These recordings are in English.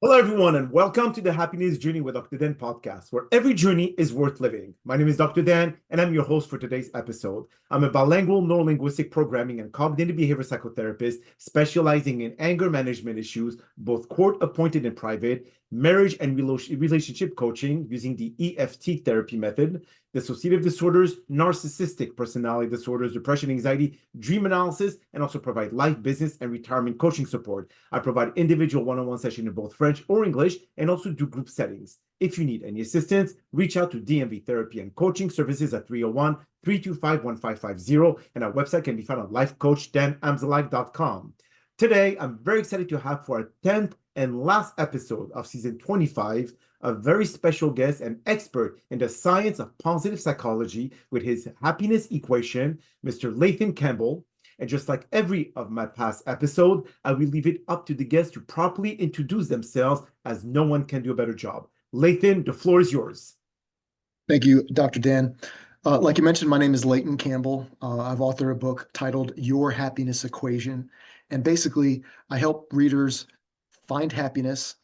Hello, everyone, and welcome to the Happiness Journey with Dr. Dan podcast, where every journey is worth living. My name is Dr. Dan, and I'm your host for today's episode. I'm a bilingual neurolinguistic programming and cognitive behavior psychotherapist specializing in anger management issues, both court appointed and private, marriage and relationship coaching using the EFT therapy method, dissociative disorders, narcissistic personality disorders, depression, anxiety, dream analysis, and also provide life, business, and retirement coaching support. I provide individual one-on-one sessions in both French or English and also do group settings. If you need any assistance, reach out to DMV Therapy and Coaching Services at 301-325-1550, and our website can be found at lifecoach.drdanamzallag.com. Today, I'm very excited to have for our 10th and last episode of season 25 a very special guest and expert in the science of positive psychology with his happiness equation, Mr. Leighton Campbell. And just like every of my past episode, I will leave it up to the guests to properly introduce themselves, as no one can do a better job. Leighton, the floor is yours. Thank you, Dr. Dan. Like you mentioned, my name is Leighton Campbell. I've authored a book titled Your Happiness Equation. And basically, I help readers find happiness,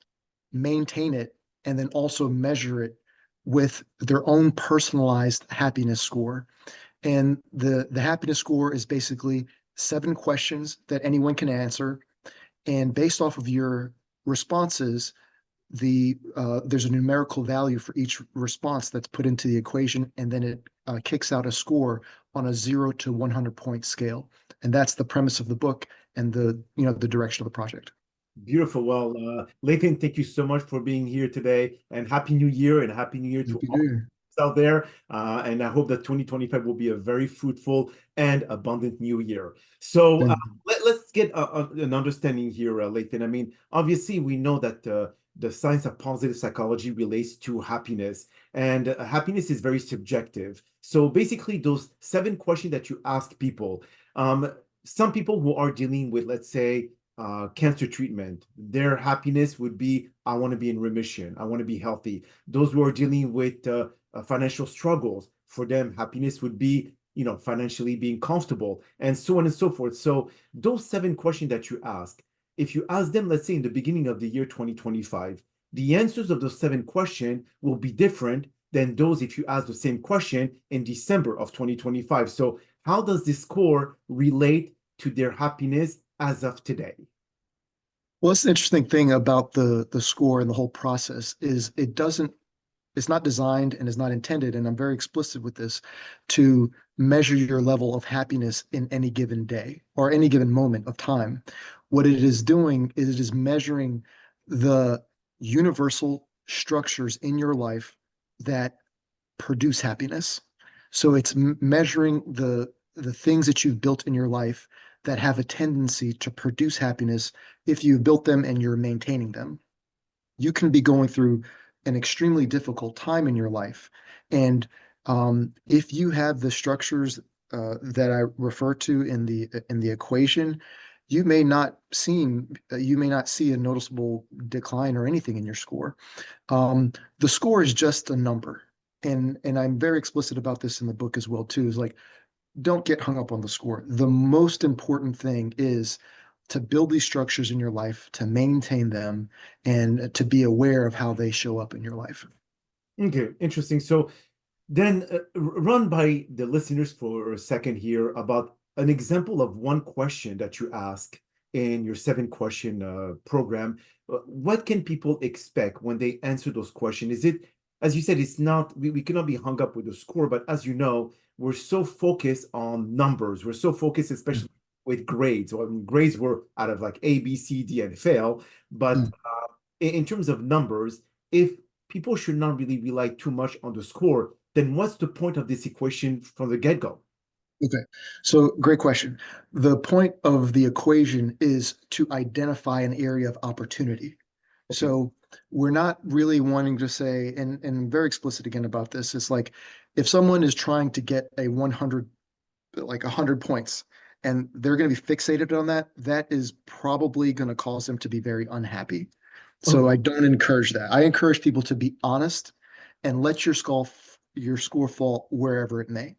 maintain it, and then also measure it with their own personalized happiness score. And the happiness score is basically 7 questions that anyone can answer. And based off of your responses, there's a numerical value for each response that's put into the equation, and then it kicks out a score on a 0 to 100 point scale. And that's the premise of the book and the direction of the project. Beautiful. Well, Leighton, thank you so much for being here today, and Happy New Year, and Happy New Year to Happy all New Year. out there. And I hope that 2025 will be a very fruitful and abundant new year. So Thank let's get an understanding here, Leighton. I mean, obviously, we know that the science of positive psychology relates to happiness, and happiness is very subjective. So basically, those 7 questions that you ask people, some people who are dealing with, let's say, cancer treatment, their happiness would be, I want to be in remission. I want to be healthy. Those who are dealing with financial struggles, for them, happiness would be, financially being comfortable, and so on and so forth. So those 7 questions that you ask, if you ask them, let's say in the beginning of the year 2025, the answers of those 7 questions will be different than those if you ask the same question in December of 2025. So how does this score relate to their happiness as of today? Well, it's an interesting thing about the score and the whole process is it's not designed and is not intended, and I'm very explicit with this, to measure your level of happiness in any given day or any given moment of time. What it is doing is it is measuring the universal structures in your life that produce happiness. So it's measuring the things that you've built in your life that have a tendency to produce happiness if you've built them and you're maintaining them. You can be going through an extremely difficult time in your life. And if you have the structures that I refer to in the equation, you may not see a noticeable decline or anything in your score. The score is just a number. And I'm very explicit about this in the book as well, too, is like, don't get hung up on the score. The most important thing is to build these structures in your life, to maintain them, and to be aware of how they show up in your life. Okay, interesting. So then run by the listeners for a second here about an example of one question that you ask in your 7 question program. What can people expect when they answer those questions? Is it, as you said, it's not, we cannot be hung up with the score, but as you know, we're so focused on numbers. We're so focused, especially with grades. So I mean, grades were out of like A, B, C, D, and fail. But Mm. in terms of numbers, if people should not really rely too much on the score, then what's the point of this equation from the get-go? Okay, so great question. The point of the equation is to identify an area of opportunity. Okay. So we're not really wanting to say, and I'm very explicit again about this, it's like if someone is trying to get a 100, like 100 points, and they're going to be fixated on that, that is probably going to cause them to be very unhappy. So Okay. I don't encourage that. I encourage people to be honest and let your score fall wherever it may.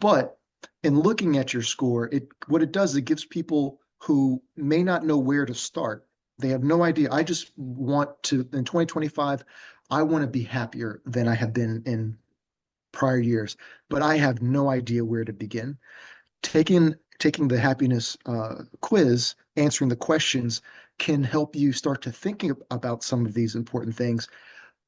But in looking at your score, what it does, it gives people who may not know where to start They have no idea. I just want to, in 2025, I want to be happier than I have been in prior years, but I have no idea where to begin. Taking the happiness quiz, answering the questions can help you start to thinking about some of these important things,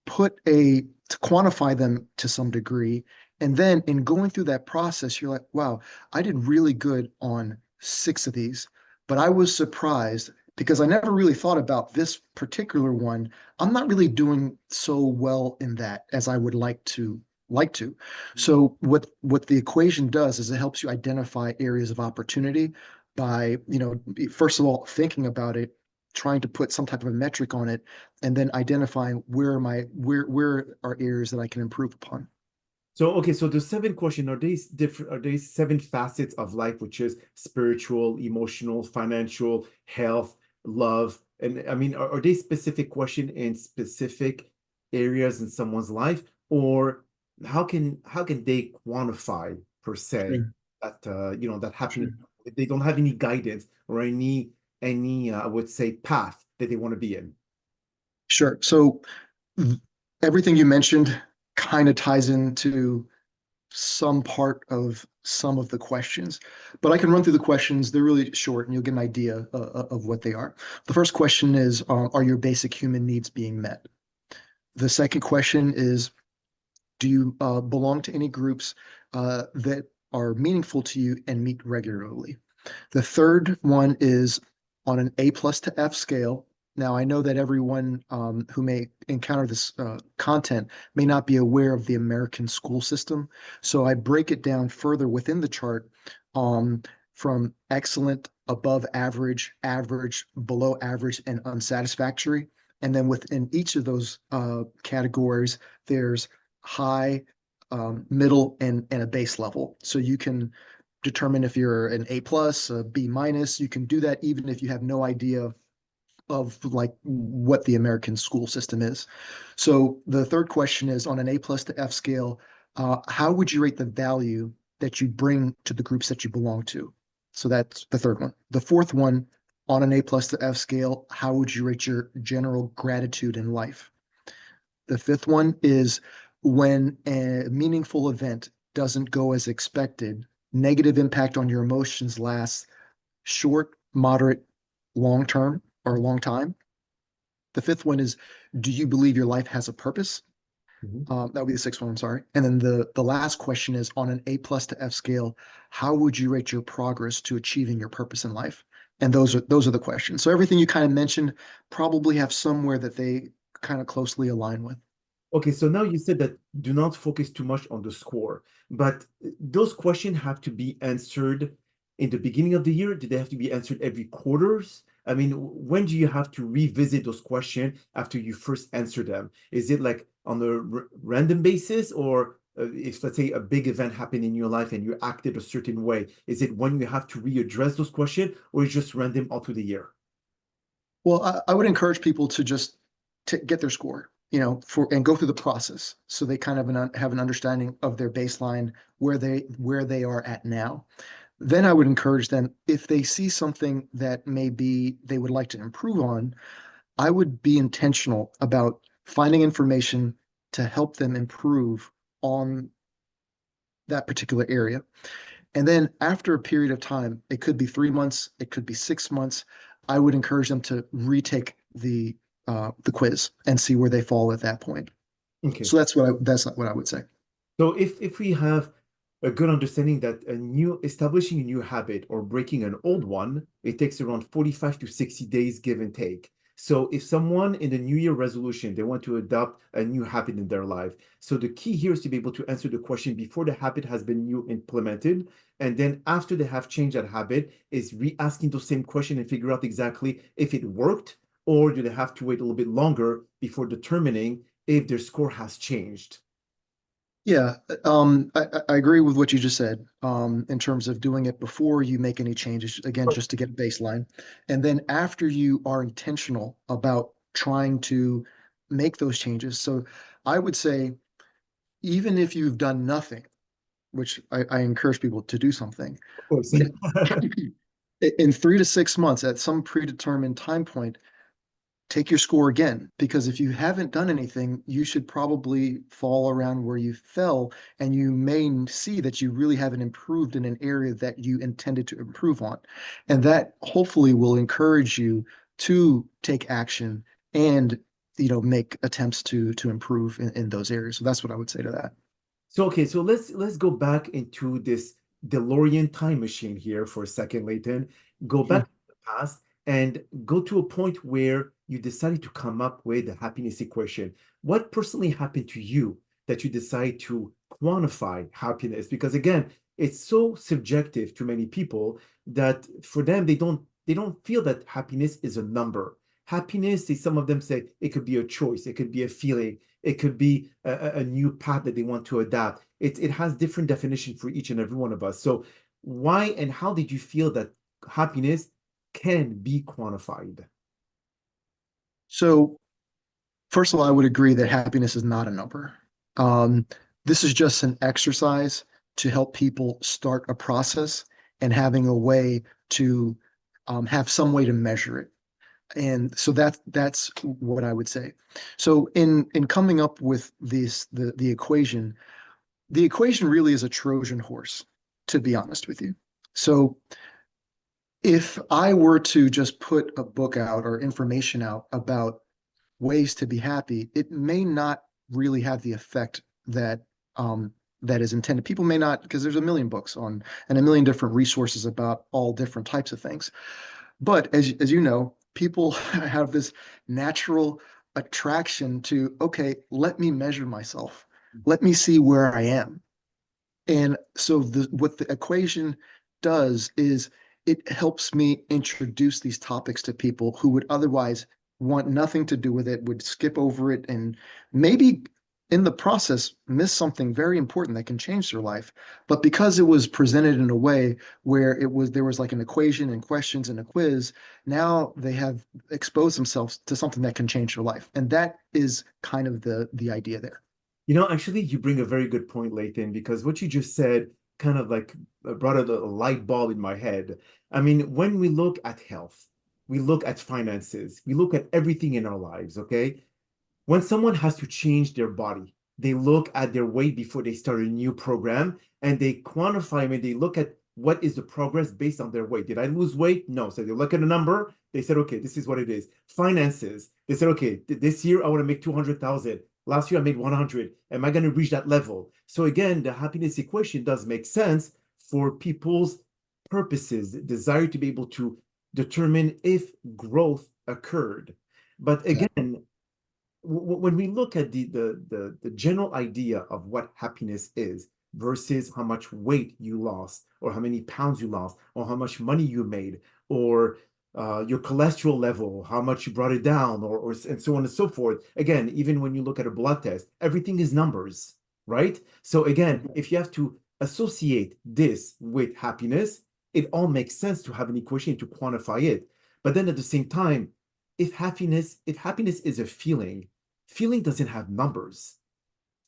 to quantify them to some degree. And then in going through that process, you're like, wow, I did really good on 6 of these, but I was surprised because I never really thought about this particular one. I'm not really doing so well in that as I would like to. So what the equation does is it helps you identify areas of opportunity by, first of all, thinking about it, trying to put some type of a metric on it, and then identifying where are areas that I can improve upon. So, okay, so the 7 questions, are they 7 facets of life, which is spiritual, emotional, financial, health, love? And I mean, are they specific question in specific areas in someone's life, or how can they quantify per se Sure. that that happiness Sure. if they don't have any guidance or any I would say path that they want to be in? Sure. So everything you mentioned kind of ties into some part of some of the questions, but I can run through the questions. They're really short and you'll get an idea of what they are. The first question is, are your basic human needs being met? The second question is, do you belong to any groups that are meaningful to you and meet regularly? The third one is on an A plus to F scale. Now, I know that everyone who may encounter this content may not be aware of the American school system. So I break it down further within the chart um, from excellent, above average, average, below average, and unsatisfactory. And then within each of those categories, there's high, middle, and a base level. So you can determine if you're an A plus, a B minus. You can do that even if you have no idea of like what the American school system is. So the third question is on an A plus to F scale, how would you rate the value that you bring to the groups that you belong to? So that's the third one. The fourth one, on an A plus to F scale, how would you rate your general gratitude in life? The fifth one is when a meaningful event doesn't go as expected, negative impact on your emotions lasts short, moderate, long term, or long time. The fifth one is, do you believe your life has a purpose? Mhm. That would be the sixth one, I'm sorry. And then the last question is on an A plus to F scale, how would you rate your progress to achieving your purpose in life? And those are the questions. So everything you kind of mentioned probably have somewhere that they kind of closely align with. Okay, so now you said that do not focus too much on the score, but those questions have to be answered in the beginning of the year. Do they have to be answered every quarters? I mean, when do you have to revisit those questions after you first answer them? Is it like on a random basis, or if let's say a big event happened in your life and you acted a certain way, is it when you have to readdress those questions, or is it just random all through the year? Well, I would encourage people to just to get their score, and go through the process so they kind of have an understanding of their baseline, where they are at now. Then I would encourage them, if they see something that maybe they would like to improve on, I would be intentional about finding information to help them improve on that particular area. And then after a period of time, it could be 3 months, it could be 6 months, I would encourage them to retake the quiz and see where they fall at that point. Okay. So that's what I would say. So if we have a good understanding that establishing a new habit or breaking an old one, it takes around 45 to 60 days, give and take. So if someone in the New Year resolution, they want to adopt a new habit in their life. So the key here is to be able to answer the question before the habit has been new implemented. And then after they have changed that habit, is re-asking those same question and figure out exactly if it worked, or do they have to wait a little bit longer before determining if their score has changed. Yeah, I agree with what you just said, in terms of doing it before you make any changes, again, just to get a baseline. And then after you are intentional about trying to make those changes. So I would say, even if you've done nothing, which I encourage people to do something, Of course. but in 3 to 6 months, at some predetermined time point, take your score again, because if you haven't done anything, you should probably fall around where you fell, and you may see that you really haven't improved in an area that you intended to improve on. And that hopefully will encourage you to take action and make attempts to improve in those areas. So that's what I would say to that. So okay, so let's go back into this DeLorean time machine here for a second, Leighton. Go Hmm. back to the past and go to a point where you decided to come up with the happiness equation. What personally happened to you that you decide to quantify happiness? Because again, it's so subjective to many people that for them they don't feel that happiness is a number. Happiness, some of them say it could be a choice, it could be a feeling, it could be a new path that they want to adapt. It has different definition for each and every one of us. So why and how did you feel that happiness can be quantified? So first of all, I would agree that happiness is not a number. Um, this is just an exercise to help people start a process and having a way to have some way to measure it. And so that's what I would say. So in coming up with the equation really is a Trojan horse, to be honest with you. So if I were to just put a book out or information out about ways to be happy, it may not really have the effect that is intended. People may not, because there's a million books on and a million different resources about all different types of things. But as you know, people have this natural attraction to, okay, let me measure myself. Let me see where I am. And so what the equation does is it helps me introduce these topics to people who would otherwise want nothing to do with it, would skip over it, and maybe in the process miss something very important that can change their life. But because it was presented in a way where there was like an equation and questions and a quiz, now they have exposed themselves to something that can change their life. And that is kind of the idea there. Actually, you bring a very good point, Lathan, because what you just said kind of like brought a light bulb in my head. I mean, when we look at health, we look at finances, we look at everything in our lives, okay? When someone has to change their body, they look at their weight before they start a new program and they quantify them and they look at what is the progress based on their weight. Did I lose weight? No. So they look at a number, they said, okay, this is what it is. Finances, they said, okay, this year I want to make 200,000. Last year I made 100. Am I going to reach that level? So again, the happiness equation does make sense for people's purposes, desire to be able to determine if growth occurred. But Exactly. again, when we look at the general idea of what happiness is versus how much weight you lost or how many pounds you lost or how much money you made or your cholesterol level, how much you brought it down or and so on and so forth. Again, even when you look at a blood test, everything is numbers, right? So again, if you have to associate this with happiness, it all makes sense to have an equation to quantify it. But then at the same time, if happiness is a feeling doesn't have numbers.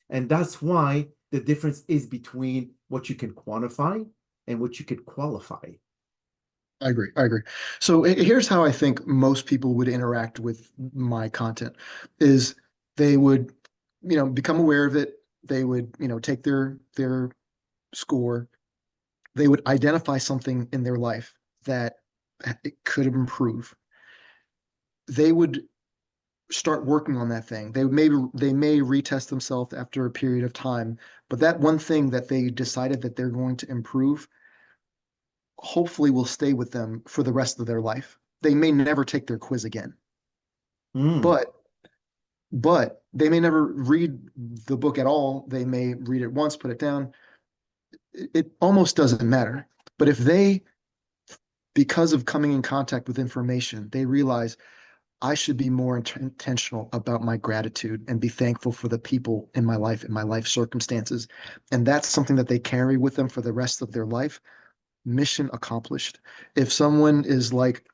And that's why the difference is between what you can quantify and what you could qualify. I agree. I agree. So here's how I think most people would interact with my content is they would, become aware of it. They would, take their score. They would identify something in their life that it could improve. They would start working on that thing. They may retest themselves after a period of time, but that one thing that they decided that they're going to improve hopefully will stay with them for the rest of their life. They may never take their quiz again, Mm. but they may never read the book at all. They may read it once, put it down. It almost doesn't matter. But if they, because of coming in contact with information, they realize I should be more intentional about my gratitude and be thankful for the people in my life and my life circumstances. And that's something that they carry with them for the rest of their life. Mission accomplished. If someone is like,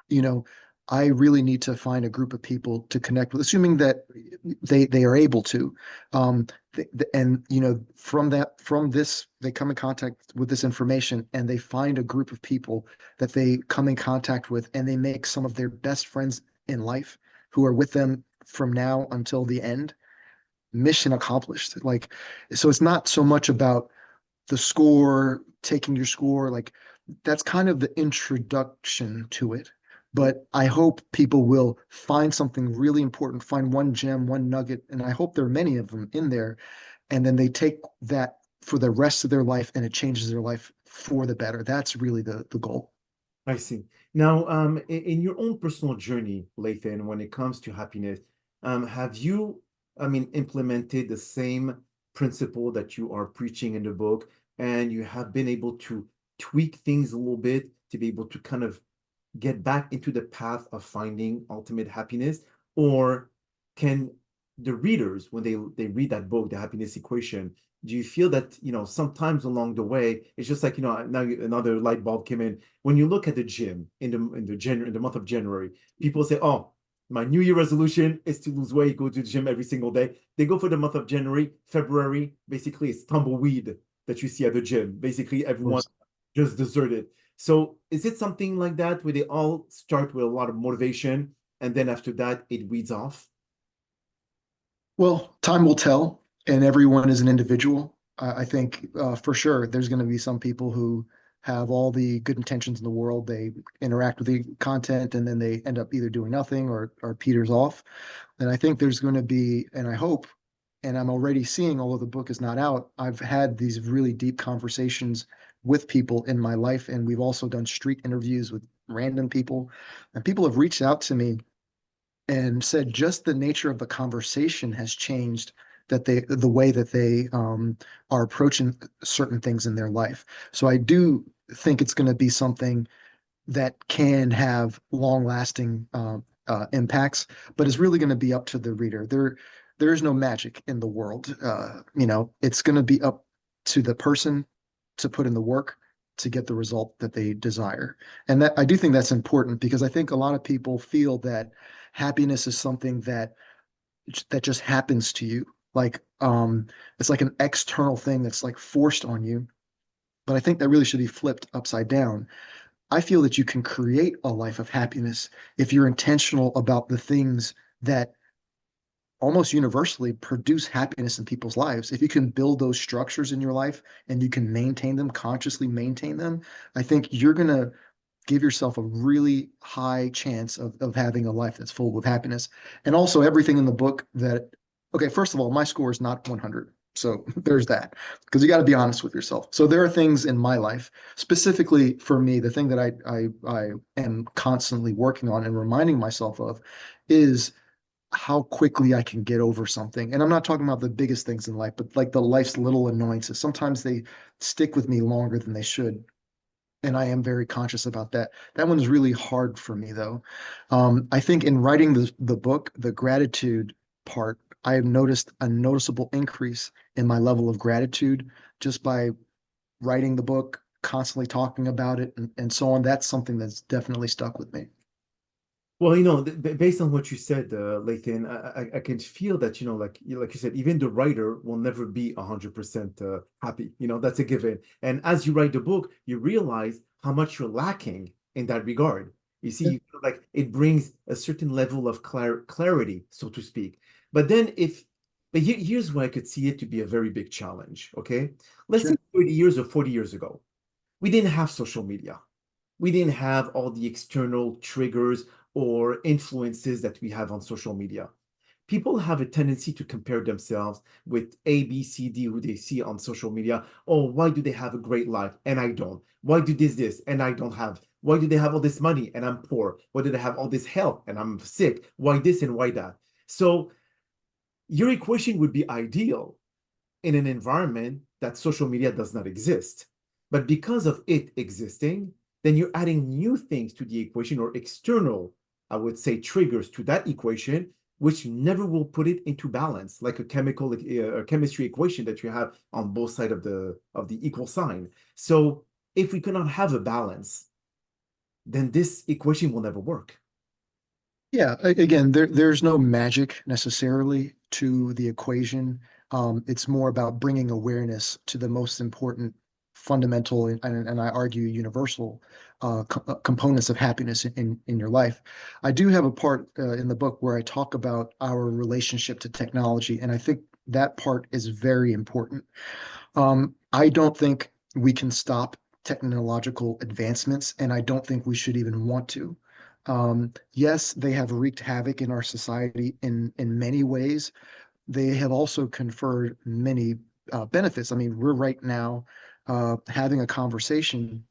you know, I really need to find a group of people to connect with, assuming that they are able to. And from this, they come in contact with this information and they find a group of people that they come in contact with and they make some of their best friends in life. who are with them from now until the end, mission accomplished. Like, so it's not so much about the score, taking your score, like that's kind of the introduction to it. But I hope people will find something really important, find one gem, one nugget, and I hope there are many of them in there. And then they take that for the rest of their life and it changes their life for the better. That's really the goal. I see. Now, in your own personal journey, Lathan, when it comes to happiness, have you, implemented the same principle that you are preaching in the book, and you have been able to tweak things a little bit to be able to kind of get back into the path of finding ultimate happiness? Or can the readers, when they read that book, The Happiness Equation, do you feel that, sometimes along the way, it's just like, now another light bulb came in. When you look at the gym in the month of January, people say, oh, my New Year resolution is to lose weight, go to the gym every single day. They go for the month of January, February, basically it's tumbleweed that you see at the gym. Basically, everyone just deserted. So is it something like that where they all start with a lot of motivation and then after that it weeds off? Well, time will tell, and everyone is an individual. I think for sure there's going to be some people who have all the good intentions in the world. They interact with the content and then they end up either doing nothing or peters off. And I think there's going to be, and I hope, and I'm already seeing, although the book is not out, I've had these really deep conversations with people in my life. And we've also done street interviews with random people. And people have reached out to me and said just the nature of the conversation has changed, that the way that they are approaching certain things in their life. So I do think it's going to be something that can have long lasting impacts, but it's really going to be up to the reader. There is no magic in the world. It's going to be up to the person to put in the work to get the result that they desire. And that I do think that's important because I think a lot of people feel that happiness is something that just happens to you. Like it's like an external thing that's like forced on you. But I think that really should be flipped upside down. I feel that you can create a life of happiness if you're intentional about the things that almost universally produce happiness in people's lives. If you can build those structures in your life and you can maintain them, consciously maintain them, I think you're going to give yourself a really high chance of having a life that's full with happiness. And also everything in the book that, okay, first of all, my score is not 100. So there's that, because you got to be honest with yourself. So there are things in my life, specifically for me, the thing that I am constantly working on and reminding myself of is how quickly I can get over something. And I'm not talking about the biggest things in life, but like the life's little annoyances. Sometimes they stick with me longer than they should. And I am very conscious about that. That one's really hard for me, though. I think in writing the book, the gratitude part, I have noticed a noticeable increase in my level of gratitude just by writing the book, constantly talking about it, and so on. That's something that's definitely stuck with me. Well, based on what you said, Lathan, I can feel that, like you said, even the writer will never be 100% happy. That's a given. And as you write the book, you realize how much you're lacking in that regard. You see, Yeah, like it brings a certain level of clarity, so to speak. But then here's where I could see it to be a very big challenge. Okay. Let's say sure. 30 years or 40 years ago, we didn't have social media. We didn't have all the external triggers or influences that we have on social media. People have a tendency to compare themselves with A, B, C, D, who they see on social media. Oh, why do they have a great life and I don't? Why do this, and I don't have? Why do they have all this money and I'm poor? Why do they have all this health and I'm sick? Why this and why that? So your equation would be ideal in an environment that social media does not exist. But because of it existing, then you're adding new things to the equation or external, I would say, triggers to that equation, which never will put it into balance, like a chemical chemistry equation that you have on both sides of the equal sign. So if we cannot have a balance, then this equation will never work. Yeah, again, there's no magic necessarily to the equation. It's more about bringing awareness to the most important fundamental and I argue universal components of happiness in your life. I do have a part in the book where I talk about our relationship to technology, and I think that part is very important. I don't think we can stop technological advancements, and I don't think we should even want to. Yes, they have wreaked havoc in our society in many ways. They have also conferred many benefits. I mean, we're right now having a conversation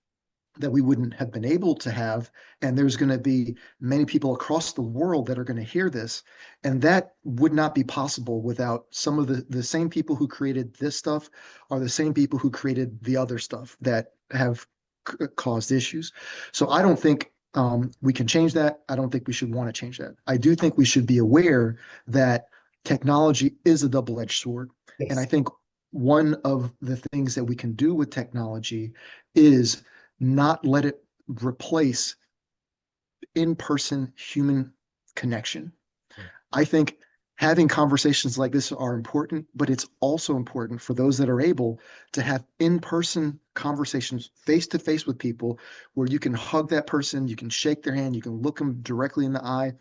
that we wouldn't have been able to have. And there's going to be many people across the world that are going to hear this. And that would not be possible without some of the same people who created this stuff are the same people who created the other stuff that have caused issues. So I don't think we can change that. I don't think we should want to change that. I do think we should be aware that technology is a double-edged sword. And I Yes. think one of the things that we can do with technology is not let it replace in-person human connection. I think having conversations like this are important, but it's also important for those that are able to have in-person conversations face to face with people where you can hug that person, you can shake their hand, you can look them directly in the eye,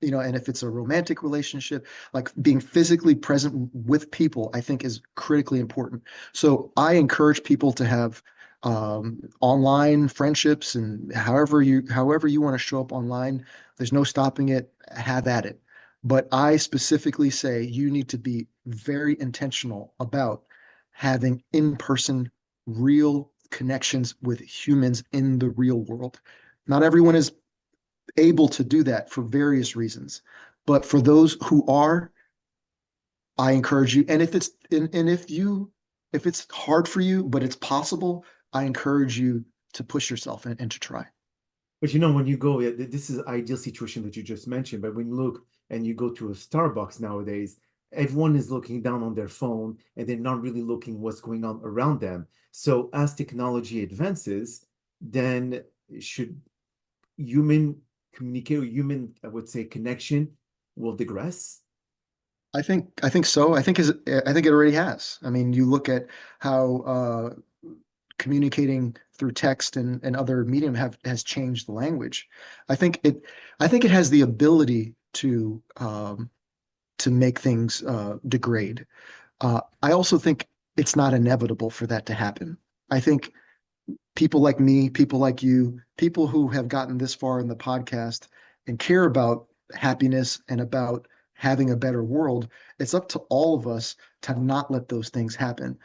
and if it's a romantic relationship, like being physically present with people, I think is critically important. So I encourage people to have online friendships, and however you want to show up online, there's no stopping it. Have at it. But I specifically say you need to be very intentional about having in-person, real connections with humans in the real world. Not everyone is able to do that for various reasons. But for those who are, I encourage you. And if it's hard for you, but it's possible, I encourage you to push yourself and to try. But when you go, this is ideal situation that you just mentioned. But when you look and you go to a Starbucks nowadays, everyone is looking down on their phone and they're not really looking what's going on around them. So as technology advances, then should human communicate or human, I would say, connection will digress? I think so. I think it already has. I mean, you look at how communicating through text and other medium has changed the language. I think it I think it has the ability to make things degrade. I also think it's not inevitable for that to happen. I think people like me, people like you, people who have gotten this far in the podcast and care about happiness and about having a better world, it's up to all of us to not let those things happen.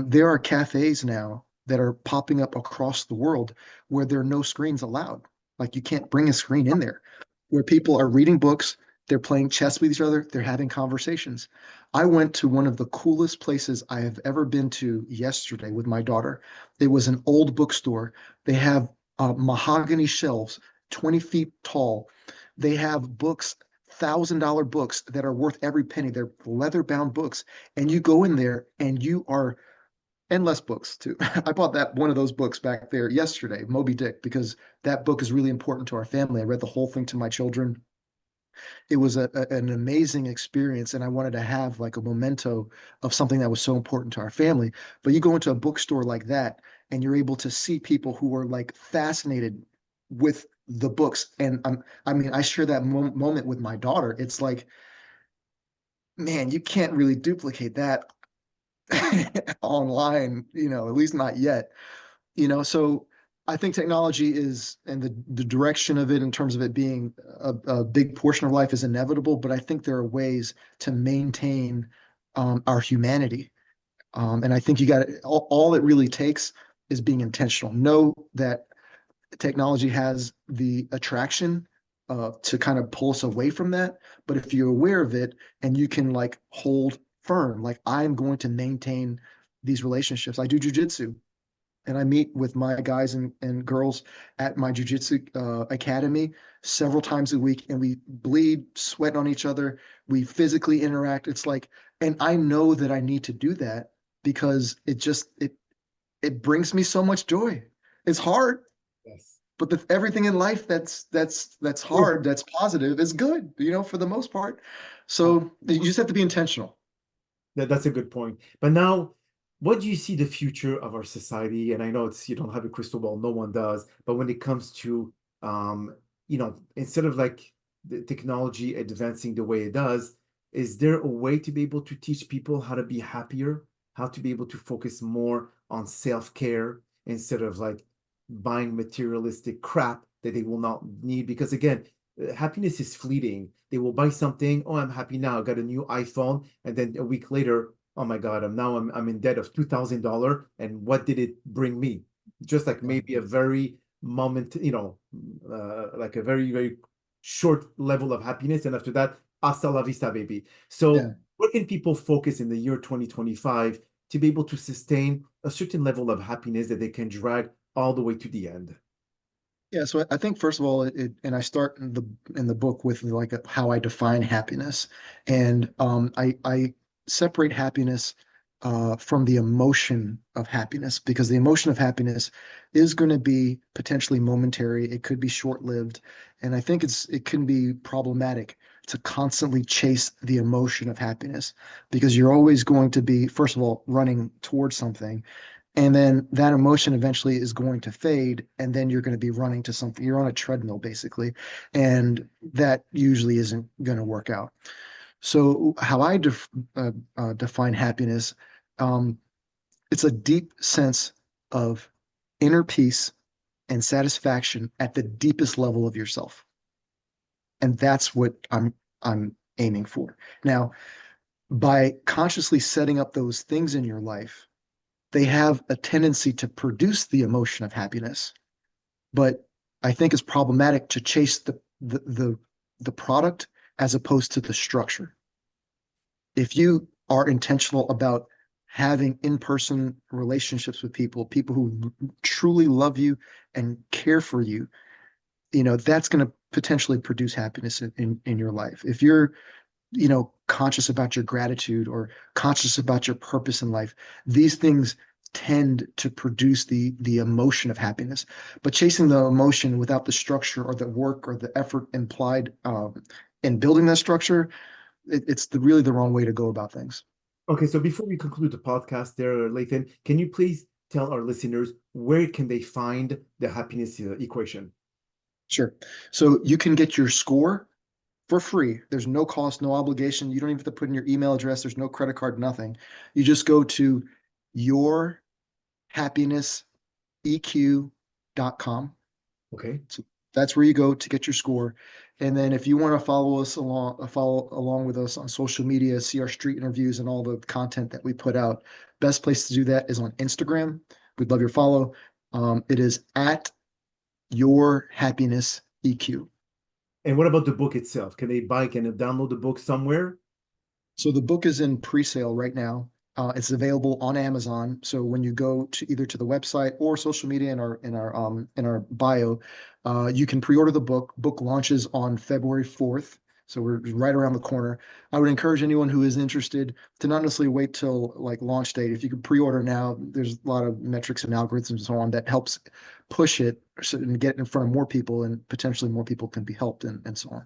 There are cafes now that are popping up across the world where there are no screens allowed. Like you can't bring a screen in there, where people are reading books, they're playing chess with each other, they're having conversations. I went to one of the coolest places I have ever been to yesterday with my daughter. It was an old bookstore. They have mahogany shelves, 20 feet tall. They have books, $1,000 books that are worth every penny. They're leather bound books. And you go in there and and less books too. I bought that one of those books back there yesterday, Moby Dick, because that book is really important to our family. I read the whole thing to my children. It was an amazing experience, and I wanted to have like a memento of something that was so important to our family. But you go into a bookstore like that and you're able to see people who are like fascinated with the books. And I mean, I share that moment with my daughter. It's like, man, you can't really duplicate that online, at least not yet. So I think technology is, and the direction of it in terms of it being a big portion of life is inevitable, but I think there are ways to maintain our humanity. And I think all it really takes is being intentional. Know that technology has the attraction to kind of pull us away from that. But if you're aware of it and you can like hold firm, like I'm going to maintain these relationships. I do jujitsu and I meet with my guys and girls at my jujitsu academy several times a week, and we bleed, sweat on each other. We physically interact. It's like, and I know that I need to do that because it brings me so much joy. It's hard, Yes. but everything in life that's True. hard, that's positive, is good, for the most part. Uh, So you just have to be intentional. that's a good point. But now, what do you see the future of our society? And I know it's you don't have a crystal ball, no one does, but when it comes to instead of like the technology advancing the way it does, is there a way to be able to teach people how to be happier, how to be able to focus more on self-care instead of like buying materialistic crap that they will not need? Because again, happiness is fleeting. They will buy something, oh, I'm happy now, I got a new iPhone, and then a week later, oh my God, I'm in debt of $2,000. And what did it bring me? Just like maybe a very moment, like a very, very short level of happiness. And after that, hasta la vista, baby. So Yeah. where can people focus in the year 2025 to be able to sustain a certain level of happiness that they can drag all the way to the end? Yeah, so I think first of all, and I start in the book with like how I define happiness, and I separate happiness from the emotion of happiness because the emotion of happiness is going to be potentially momentary. It could be short-lived, and I think it can be problematic to constantly chase the emotion of happiness because you're always going to be, first of all, running towards something. And then that emotion eventually is going to fade, and then you're going to be running to something. You're on a treadmill, basically, and that usually isn't going to work out. So, how I define happiness, um, it's a deep sense of inner peace and satisfaction at the deepest level of yourself, and that's what I'm aiming for. Now, by consciously setting up those things in your life, they have a tendency to produce the emotion of happiness. But I think it's problematic to chase the product as opposed to the structure. If you are intentional about having in-person relationships with people who truly love you and care for you, that's going to potentially produce happiness in your life. If you're conscious about your gratitude or conscious about your purpose in life, these things tend to produce the emotion of happiness. But chasing the emotion without the structure or the work or the effort implied in building that structure, it's really the wrong way to go about things. Okay, so before we conclude the podcast there, Lathan, can you please tell our listeners where can they find the happiness equation? Sure. So you can get your score for free. There's no cost, no obligation. You don't even have to put in your email address. There's no credit card, nothing. You just go to yourhappiness.eq.com. Okay. So that's where you go to get your score. And then if you want to follow along with us on social media, see our street interviews and all the content that we put out, best place to do that is on Instagram. We'd love your follow. It is at your happiness EQ. And what about the book itself? Can they download the book somewhere? So the book is in pre-sale right now. It's available on Amazon. So when you go to either to the website or social media in our bio, you can pre-order the book. Book launches on February 4th. So we're right around the corner. I would encourage anyone who is interested to not necessarily wait till like launch date. If you could pre-order now, there's a lot of metrics and algorithms and so on that helps push it and get it in front of more people, and potentially more people can be helped and so on.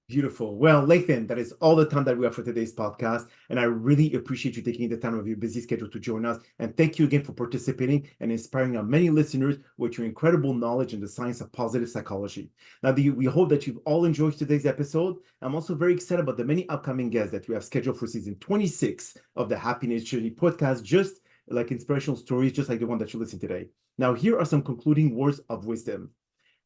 Beautiful. Well, Lathan, that is all the time that we have for today's podcast. And I really appreciate you taking the time of your busy schedule to join us. And thank you again for participating and inspiring our many listeners with your incredible knowledge in the science of positive psychology. Now, we hope that you've all enjoyed today's episode. I'm also very excited about the many upcoming guests that we have scheduled for season 26 of the Happiness Journey podcast, just like inspirational stories, just like the one that you listened today. Now, here are some concluding words of wisdom.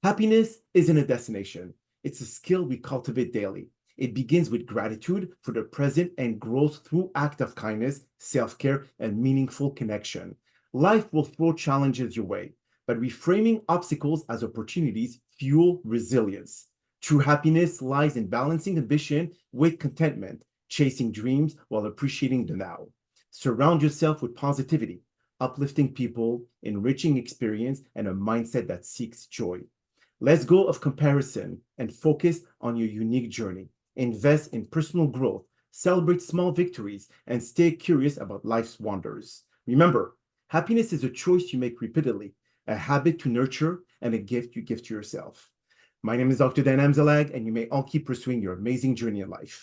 Happiness isn't a destination. It's a skill we cultivate daily. It begins with gratitude for the present and grows through act of kindness, self-care, and meaningful connection. Life will throw challenges your way, but reframing obstacles as opportunities fuel resilience. True happiness lies in balancing ambition with contentment, chasing dreams while appreciating the now. Surround yourself with positivity, uplifting people, enriching experience, and a mindset that seeks joy. Let's go of comparison and focus on your unique journey. Invest in personal growth, celebrate small victories, and stay curious about life's wonders. Remember, happiness is a choice you make repeatedly, a habit to nurture, and a gift you give to yourself. My name is Dr. Dan Amzallag, and you may all keep pursuing your amazing journey in life.